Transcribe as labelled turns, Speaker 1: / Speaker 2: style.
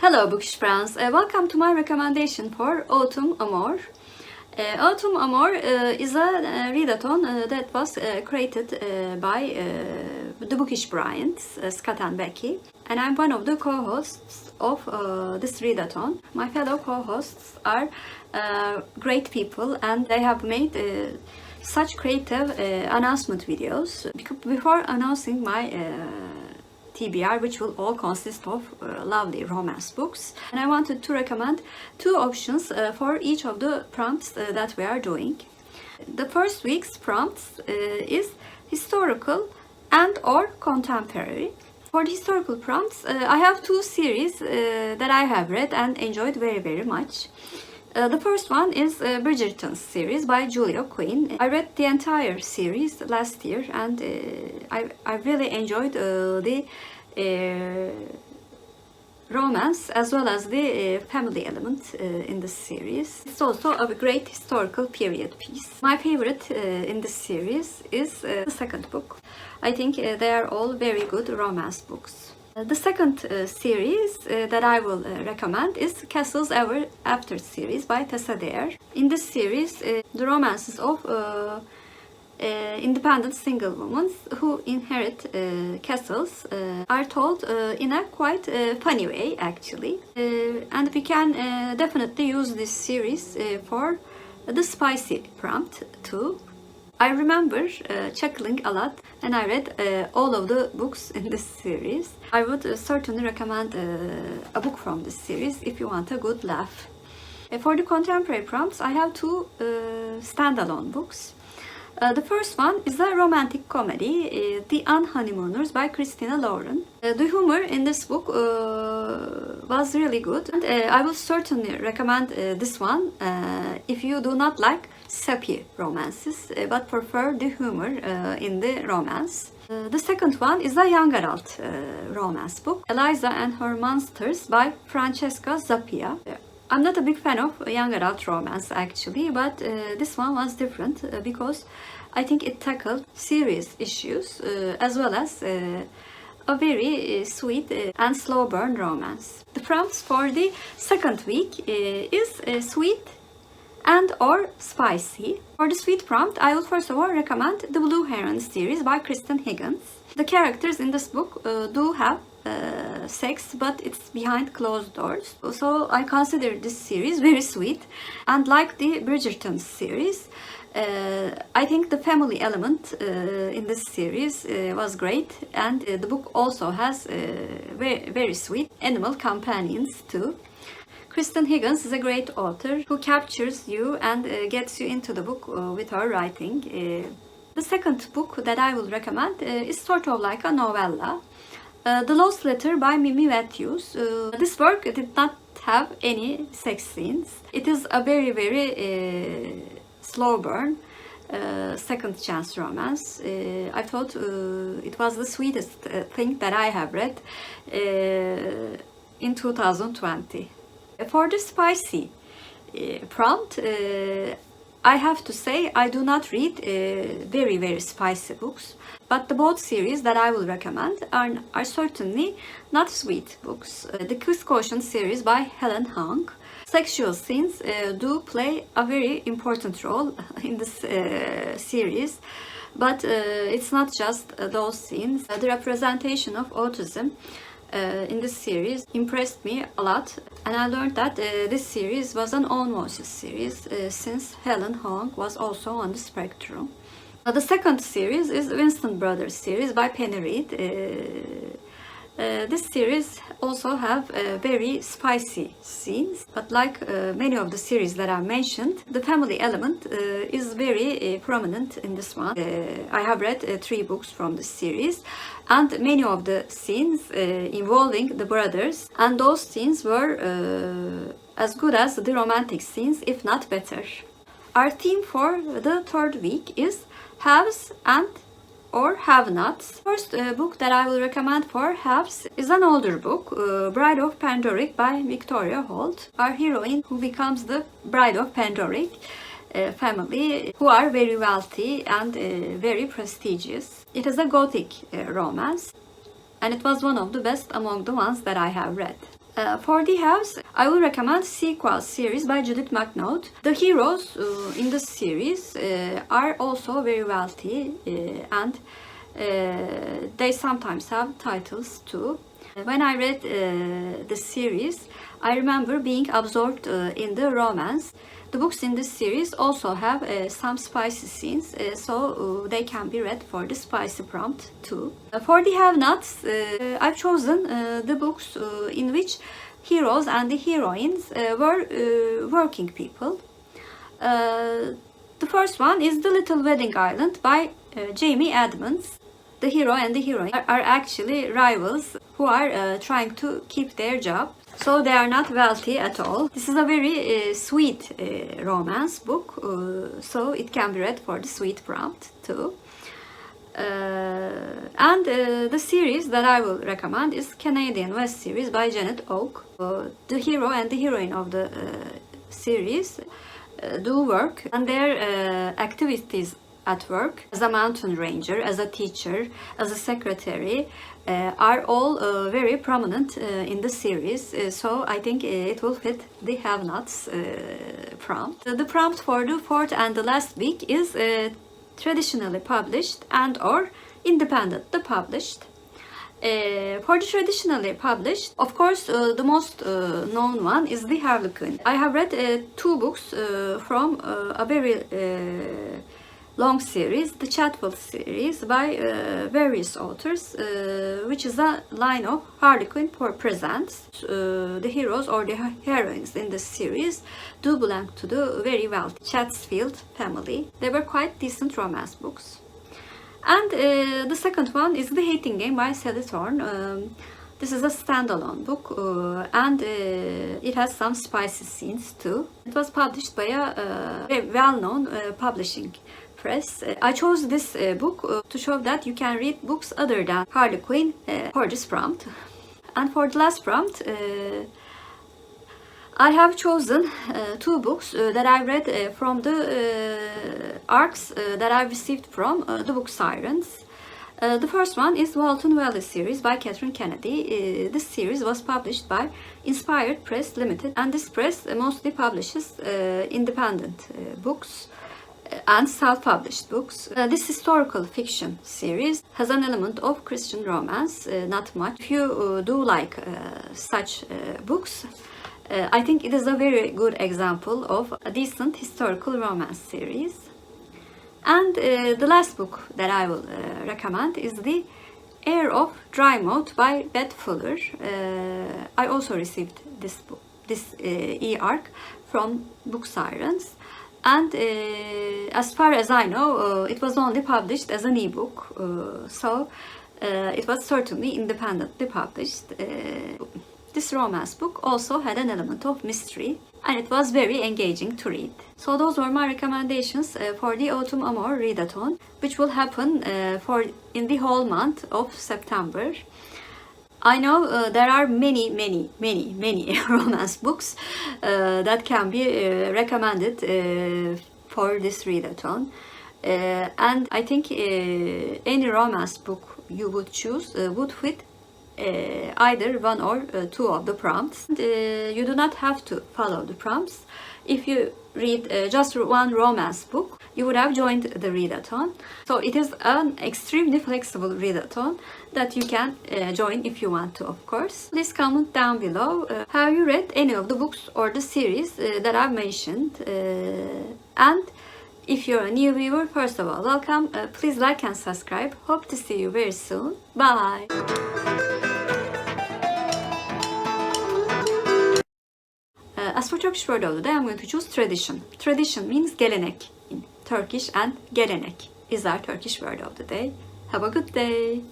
Speaker 1: Hello Bookish Bryants, welcome to my recommendation for Autumn Amour. Autumn Amour is a readathon that was created by the Bookish Bryants, Scott and Becky, and I'm one of the co-hosts of this readathon. My fellow co-hosts are great people and they have made such creative announcement videos. Before announcing my TBR, which will all consist of lovely romance books. And I wanted to recommend two options for each of the prompts that we are doing. The first week's prompts is historical and or contemporary. For the historical prompts, I have two series that I have read and enjoyed very much. The first one is Bridgertons series by Julia Quinn. I read the entire series last year and I really enjoyed the romance as well as the family element in this series. It's also a great historical period piece. My favorite in this series is the second book. I think they are all very good romance books. The second series that I will recommend is Castles Ever After series by Tessa. In this series, the romances of independent single women who inherit castles are told in a quite funny way actually. And we can definitely use this series for the spicy prompt too. I remember chuckling a lot and I read all of the books in this series. I would certainly recommend a book from this series if you want a good laugh. For the contemporary prompts, I have two standalone books. The first one is a romantic comedy, The Unhoneymooners by Christina. The humor in this book was really good and I will certainly recommend this one if you do not like Zappia romances but prefer the humor in the romance. The second one is a young adult romance book, Eliza and Her Monsters by Francesca, Zappia. I'm not a big fan of young adult romance actually, but this one was different because I think it tackled serious issues as well as a very sweet and slow burn romance. The prompts for the second week is sweet and or spicy. For the sweet prompt, I will first of all recommend the Blue Heron series by Kristen Higgins. The characters in this book do have sex, but it's behind closed doors. So I consider this series very sweet. And like the Bridgertons series, I think the family element in this series was great. And the book also has very sweet animal companions too. Kristen Higgins is a great author who captures you and gets you into the book with her writing. The second book that I will recommend is sort of like a novella. The Lost Letter by Mimi Matthews. This work did not have any sex scenes. It is a very slow burn second chance romance. I thought it was the sweetest thing that I have read in 2020. For the spicy prompt, I have to say I do not read very spicy books, but the both series that I will recommend are certainly not sweet books. The Kiss Caution series by Helen Hong. Sexual scenes do play a very important role in this series, but it's not just those scenes. The representation of autism in this series impressed me a lot, and I learned that this series was an Own Voices series since Helen Hong was also on the spectrum. The second series is Winston Brothers series by Penny Reid. This series also have very spicy scenes, but like many of the series that I mentioned, the family element is very prominent in this one. I have read 3 books from this series and many of the scenes involving the brothers, and those scenes were as good as the romantic scenes, if not better. Our theme for the third week is haves and or have-nots. First book that I will recommend for haves is an older book, Bride of Pandoric by Victoria Holt. Our heroine who becomes the Bride of Pandoric family who are very wealthy and very prestigious. It is a gothic romance and it was one of the best among the ones that I have read. For the house, I will recommend Sequel series by Judith McNaught. The heroes in the series are also very wealthy and they sometimes have titles too. When I read the series, I remember being absorbed in the romance. The books in this series also have some spicy scenes, so they can be read for the spicy prompt too. For the have-nots, I've chosen the books in which heroes and the heroines were working people. The first one is The Little Wedding Island by Jamie Edmonds. The hero and the heroine are actually rivals who are trying to keep their job. So they are not wealthy at all. This is a very sweet romance book, so it can be read for the sweet prompt too. And the series that I will recommend is Canadian West series by Janet Oak. The hero and the heroine of the series do work, and their activities at work as a mountain ranger, as a teacher, as a secretary are all very prominent in the series, so I think it will fit the have-nots prompt. The prompt for the fourth and the last week is traditionally published and or independently published. For the traditionally published, of course, the most known one is the Harlequin. I have read two books from a very long series, the Chatwell series by various authors, which is a line of Harlequin presents. The heroes or the heroines in this series do belong to the very wealthy Chatsfield family. They were quite decent romance books. And the second one is The Hating Game by Sally Thorne. This is a standalone book and it has some spicy scenes too. It was published by a very well-known publishing press. I chose this book to show that you can read books other than Harlequin for this prompt. And for the last prompt, I have chosen two books that I read from the arcs that I received from the book Sirens. The first one is Walton Valley series by Catherine Kennedy. This series was published by Inspired Press Limited, and this press mostly publishes independent books and self-published books. This historical fiction series has an element of Christian romance, not much. If you do like such books, I think it is a very good example of a decent historical romance series. And the last book that I will recommend is The Heir of Drymouth by Beth Fuller. I also received this book, this e-arc from Book Sirens. And as far as I know, it was only published as an e-book, so it was certainly independently published. This romance book also had an element of mystery, and it was very engaging to read. So those were my recommendations for the Autumn Amour Readathon, which will happen in the whole month of September. I know there are many romance books that can be recommended for this readathon, and I think any romance book you would choose would fit either one or two of the prompts. You do not have to follow the prompts. If you read just one romance book, you would have joined the readathon. So it is an extremely flexible readathon that you can join if you want to, of course. Please comment down below have you read any of the books or the series that I've mentioned, and if you're a new viewer, first of all, welcome. Please like and subscribe. Hope to see you very soon. Bye. As for Turkish word of the day, I'm going to choose tradition. Tradition means gelenek in Turkish, and gelenek is our Turkish word of the day. Have a good day.